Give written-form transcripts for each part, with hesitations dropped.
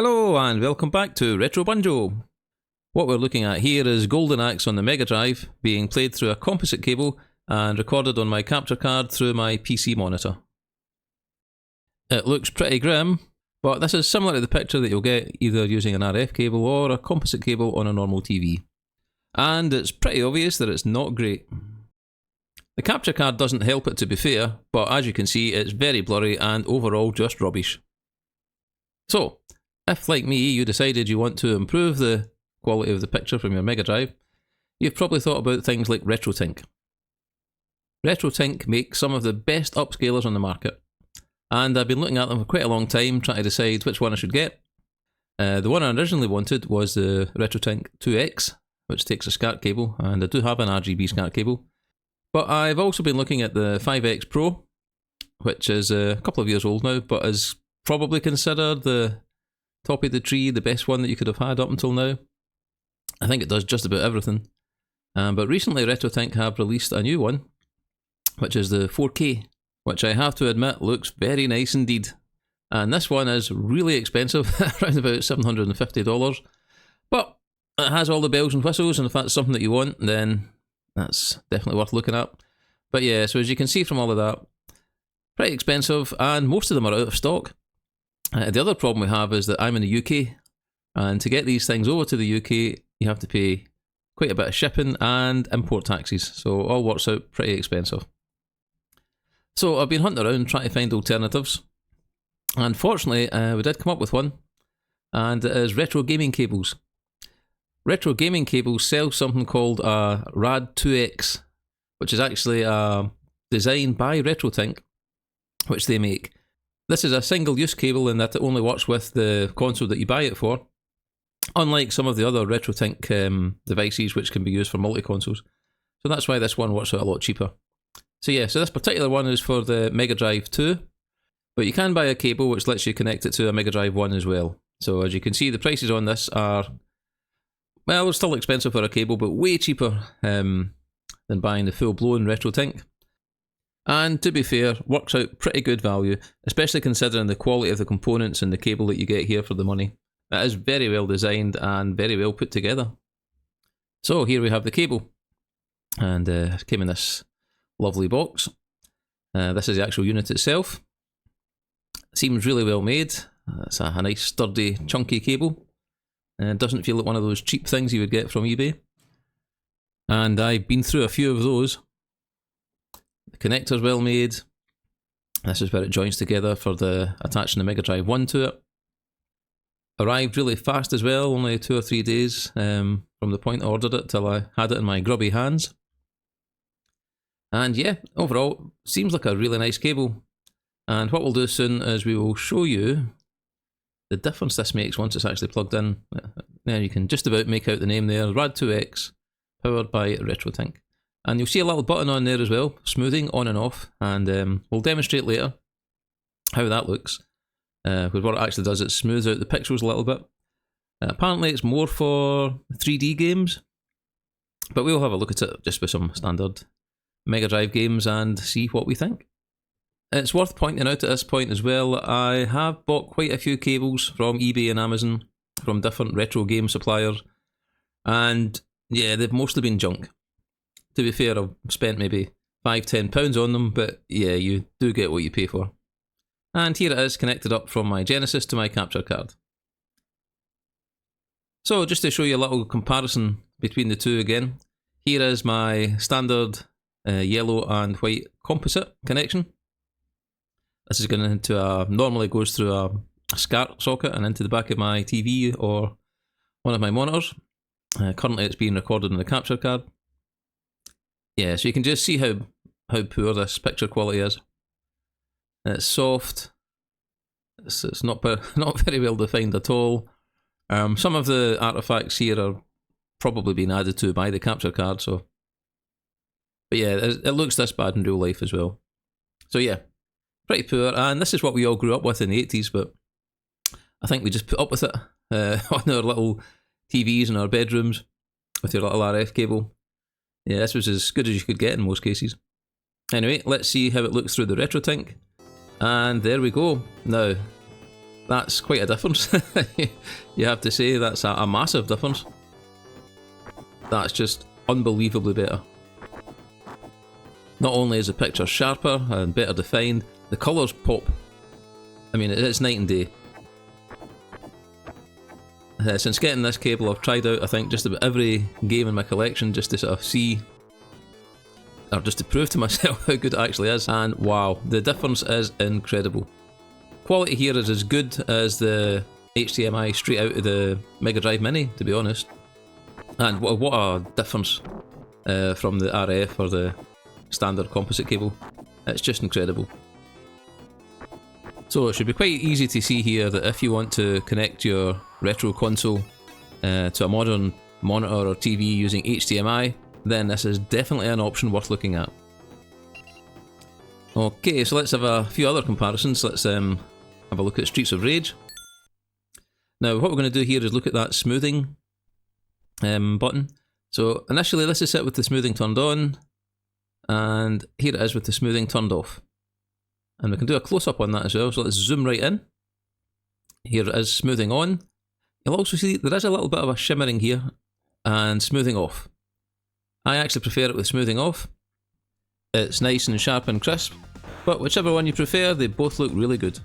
Hello and welcome back to Retro Banjo. What we're looking at here is Golden Axe on the Mega Drive being played through a composite cable and recorded on my capture card through my PC monitor. It looks pretty grim, but this is similar to the picture that you'll get either using an RF cable or a composite cable on a normal TV. And it's pretty obvious that it's not great. The capture card doesn't help it, to be fair, but as you can see it's very blurry and overall just rubbish. So, if, like me, you decided you want to improve the quality of the picture from your Mega Drive, you've probably thought about things like Retrotink. Retrotink make some of the best upscalers on the market, and I've been looking at them for quite a long time trying to decide which one I should get. The one I originally wanted was the Retrotink 2X, which takes a SCART cable, and I do have an RGB SCART cable. But I've also been looking at the 5X Pro, which is a couple of years old now, but is probably considered the top of the tree, the best one that you could have had up until now. I think it does just about everything. But recently Retrotink have released a new one, which is the 4K, which I have to admit looks very nice indeed. And this one is really expensive, around about $750. But it has all the bells and whistles, and if that's something that you want, then that's definitely worth looking at. But yeah, so as you can see from all of that, pretty expensive, and most of them are out of stock. The other problem we have is that I'm in the UK, and to get these things over to the UK, you have to pay quite a bit of shipping and import taxes, so it all works out pretty expensive. So I've been hunting around trying to find alternatives, and fortunately we did come up with one, and it is retro gaming cables. Retro gaming cables sell something called a RAD2X, which is actually a design by Retrotink, which they make. This is a single-use cable in that it only works with the console that you buy it for, unlike some of the other Retrotink devices which can be used for multi-consoles. So that's why this one works out a lot cheaper. So yeah, so this particular one is for the Mega Drive 2, but you can buy a cable which lets you connect it to a Mega Drive 1 as well. So as you can see, the prices on this are, well, they're still expensive for a cable, but way cheaper than buying the full-blown Retrotink. And to be fair, works out pretty good value, especially considering the quality of the components and the cable that you get here for the money. It is very well designed and very well put together. So here we have the cable, and it came in this lovely box. This is the actual unit itself. It seems really well made. It's a nice sturdy chunky cable. It doesn't feel like one of those cheap things you would get from eBay. And I've been through a few of those. The connector's well made. This is where it joins together for the attaching the Mega Drive 1 to it. Arrived really fast as well, only 2 or 3 days from the point I ordered it till I had it in my grubby hands. And yeah, overall, seems like a really nice cable. And what we'll do soon is we will show you the difference this makes once it's actually plugged in. Now you can just about make out the name there, RAD2X, powered by Retrotink. And you'll see a little button on there as well, smoothing on and off, and we'll demonstrate later how that looks. Because what it actually does, it smooths out the pixels a little bit. Apparently it's more for 3D games, but we'll have a look at it just with some standard Mega Drive games and see what we think. It's worth pointing out at this point as well, I have bought quite a few cables from eBay and Amazon, from different retro game suppliers, and yeah, they've mostly been junk. To be fair, I've spent maybe £5–10 on them, but yeah, you do get what you pay for. And here it is connected up from my Genesis to my capture card. So just to show you a little comparison between the two again, here is my standard yellow and white composite connection. This is going into normally goes through a SCART socket and into the back of my TV or one of my monitors. Currently it's being recorded on the capture card. Yeah, so you can just see how poor this picture quality is. It's soft. It's not very well defined at all. Some of the artifacts here are probably being added to by the capture card. So, but yeah, it looks this bad in real life as well. So yeah, pretty poor. And this is what we all grew up with in the 80s, but I think we just put up with it on our little TVs in our bedrooms with your little RF cable. Yeah, this was as good as you could get in most cases. Anyway, let's see how it looks through the Retrotink. And there we go. Now, That's quite a difference. You have to say, that's a massive difference. That's just unbelievably better. Not only is the picture sharper and better defined, the colours pop. I mean, it's night and day. Since getting this cable, I've tried out, I think, just about every game in my collection just to sort of see, or just to prove to myself how good it actually is, and wow, the difference is incredible. Quality here is as good as the HDMI straight out of the Mega Drive Mini, to be honest. And what a difference from the RF or the standard composite cable. It's just incredible. So it should be quite easy to see here that if you want to connect your retro console to a modern monitor or TV using HDMI, then this is definitely an option worth looking at. Okay, so let's have a few other comparisons. Let's have a look at Streets of Rage. Now what we're going to do here is look at that smoothing button. So initially this is set with the smoothing turned on, and here it is with the smoothing turned off. And we can do a close-up on that as well, so let's zoom right in. Here it is smoothing on. You'll also see there is a little bit of a shimmering here, and smoothing off. I actually prefer it with smoothing off. It's nice and sharp and crisp, but whichever one you prefer, they both look really good.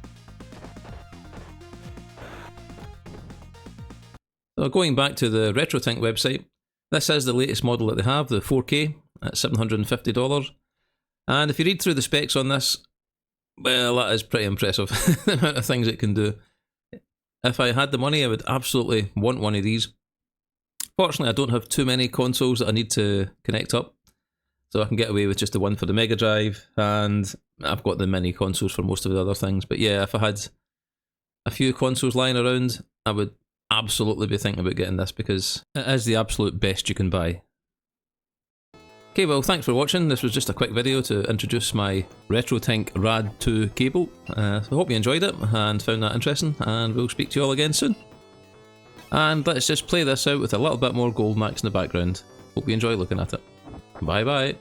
So going back to the Retrotink website, this is the latest model that they have, the 4K, at $750. And if you read through the specs on this, well, that is pretty impressive, the amount of things it can do. If I had the money, I would absolutely want one of these. Fortunately, I don't have too many consoles that I need to connect up, so I can get away with just the one for the Mega Drive, and I've got the mini consoles for most of the other things. But yeah, if I had a few consoles lying around, I would absolutely be thinking about getting this, because it is the absolute best you can buy. Okay, well, thanks for watching. This was just a quick video to introduce my Retrotink RAD2 cable. So I hope you enjoyed it and found that interesting, and we'll speak to you all again soon. And let's just play this out with a little bit more Gold Max in the background. Hope you enjoy looking at it. Bye bye.